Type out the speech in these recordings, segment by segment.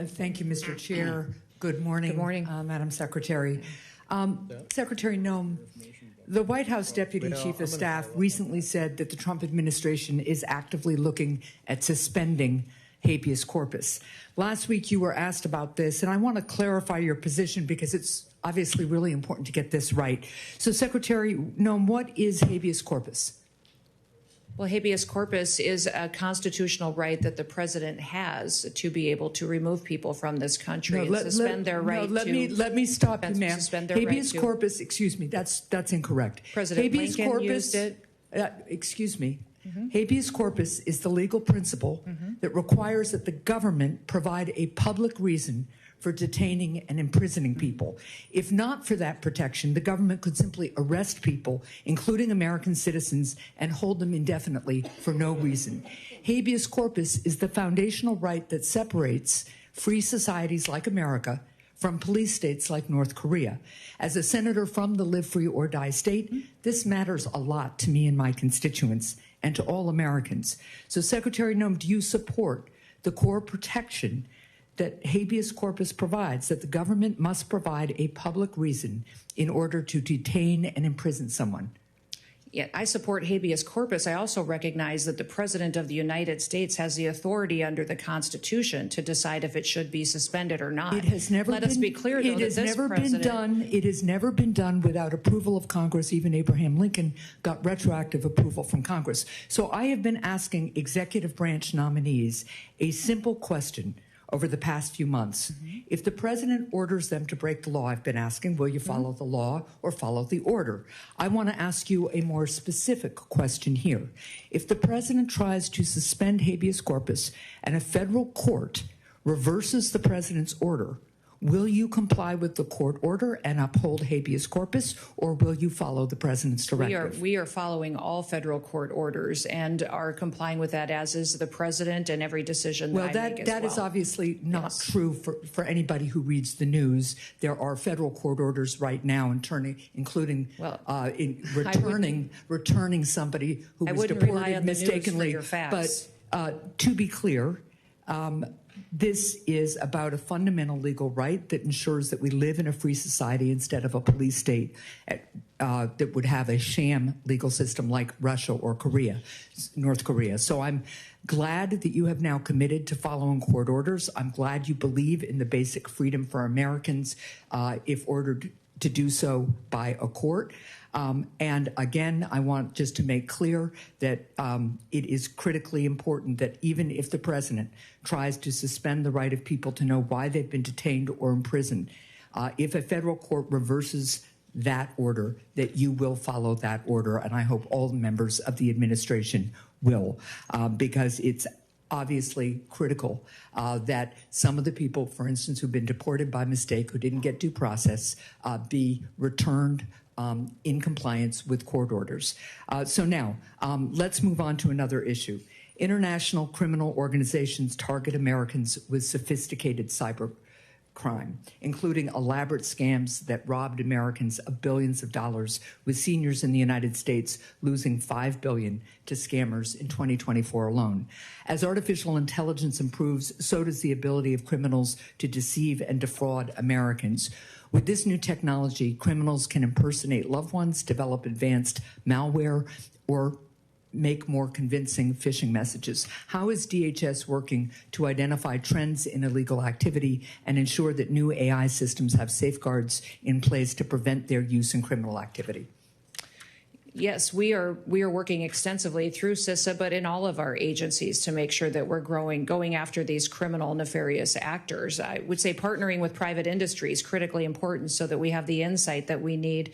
Thank you, Mr. Chair. Good morning. Good morning. Madam Secretary. Secretary Noem, the White House Deputy Chief of Staff recently said that the Trump administration is actively looking at suspending habeas corpus. Last week you were asked about this, and I want to clarify your position because it's obviously really important to get this right. So, Secretary Noem, what is habeas corpus? Well, habeas corpus is a constitutional right that the president has to be able to remove people from this country and suspend their right to. Let me stop you, ma'am. Habeas right corpus. Excuse me. That's incorrect. President habeas Lincoln corpus, used it. Excuse me. Habeas corpus is the legal principle that requires that the government provide a public reason for detaining and imprisoning people. If not for that protection, the government could simply arrest people, including American citizens, and hold them indefinitely for no reason. Habeas corpus is the foundational right that separates free societies like America from police states like North Korea. As a senator from the Live Free or Die state, this matters a lot to me and my constituents and to all Americans. So, Secretary Noem, do you support the core protection that habeas corpus provides, that the government must provide a public reason in order to detain and imprison someone? Yeah, I support habeas corpus. I also recognize that the President of the United States has the authority under the Constitution to decide if it should be suspended or not. It has never Let us be clear, though, it has never been done. It has never been done without approval of Congress. Even Abraham Lincoln got retroactive approval from Congress. So I have been asking executive branch nominees a simple question over the past few months. If the president orders them to break the law, I've been asking, will you follow the law or follow the order? I want to ask you a more specific question here. If the president tries to suspend habeas corpus and a federal court reverses the president's order, will you comply with the court order and uphold habeas corpus, or will you follow the president's directive? We are following all federal court orders and are complying with that, as is the president, and every decision that I make as well. That is obviously not true for anybody who reads the news. There are federal court orders right now, including returning somebody who was deported mistakenly. But to be clear, this is about a fundamental legal right that ensures that we live in a free society instead of a police state that would have a sham legal system like Russia or North Korea. So I'm glad that you have now committed to following court orders. I'm glad you believe in the basic freedom for Americans if ordered to do so by a court. And again, I want just to make clear that it is critically important that even if the president tries to suspend the right of people to know why they've been detained or imprisoned, if a federal court reverses that order, that you will follow that order. And I hope all the members of the administration will, because it's obviously critical that some of the people, for instance, who've been deported by mistake, who didn't get due process, be returned in compliance with court orders. So now, let's move on to another issue. International criminal organizations target Americans with sophisticated cyber crime, including elaborate scams that robbed Americans of billions of dollars, with seniors in the United States losing $5 billion to scammers in 2024 alone. As artificial intelligence improves, so does the ability of criminals to deceive and defraud Americans. With this new technology, criminals can impersonate loved ones, develop advanced malware, or make more convincing phishing messages. How is DHS working to identify trends in illegal activity and ensure that new AI systems have safeguards in place to prevent their use in criminal activity? Yes, we are working extensively through CISA, but in all of our agencies to make sure that we're going after these criminal, nefarious actors. I would say partnering with private industry is critically important so that we have the insight that we need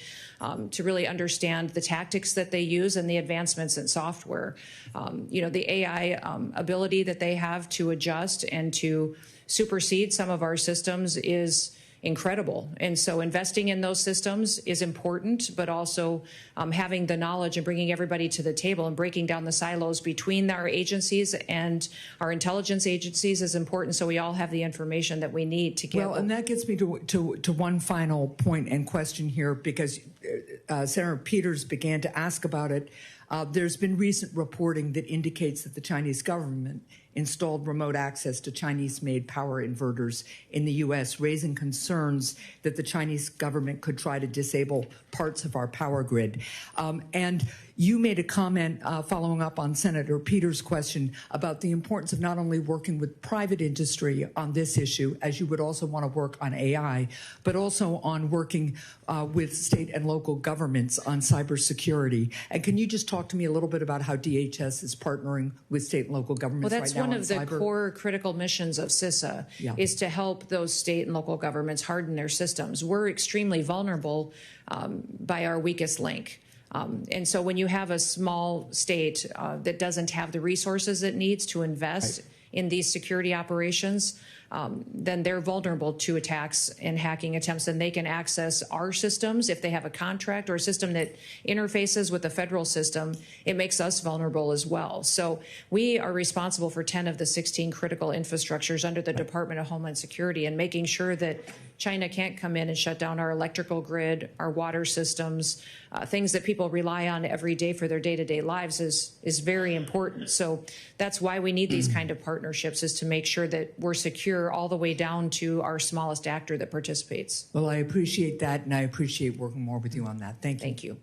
to really understand the tactics that they use and the advancements in software. The AI ability that they have to adjust and to supersede some of our systems is incredible. And so investing in those systems is important, but also having the knowledge and bringing everybody to the table and breaking down the silos between our agencies and our intelligence agencies is important, so we all have the information that we need to get. Well, and that gets me to one final point and question here, because Senator Peters began to ask about it. There's been recent reporting that indicates that the Chinese government installed remote access to Chinese-made power inverters in the U.S., raising concerns that the Chinese government could try to disable parts of our power grid. And you made a comment following up on Senator Peters' question about the importance of not only working with private industry on this issue, as you would also want to work on AI, but also on working with state and local governments on cybersecurity. And can you just talk to me a little bit about how DHS is partnering with state and local governments right now? Well, that's one of the core critical missions of CISA, is to help those state and local governments harden their systems. We're extremely vulnerable by our weakest link. And so when you have a small state that doesn't have the resources it needs to invest in these security operations, then they're vulnerable to attacks and hacking attempts, and they can access our systems. If they have a contract or a system that interfaces with the federal system, it makes us vulnerable as well. So we are responsible for 10 of the 16 critical infrastructures under the Department of Homeland Security, and making sure that China can't come in and shut down our electrical grid, our water systems, things that people rely on every day for their day-to-day lives is very important. So that's why we need these kind of partnerships, is to make sure that we're secure all the way down to our smallest actor that participates. Well, I appreciate that, and I appreciate working more with you on that. Thank you. Thank you.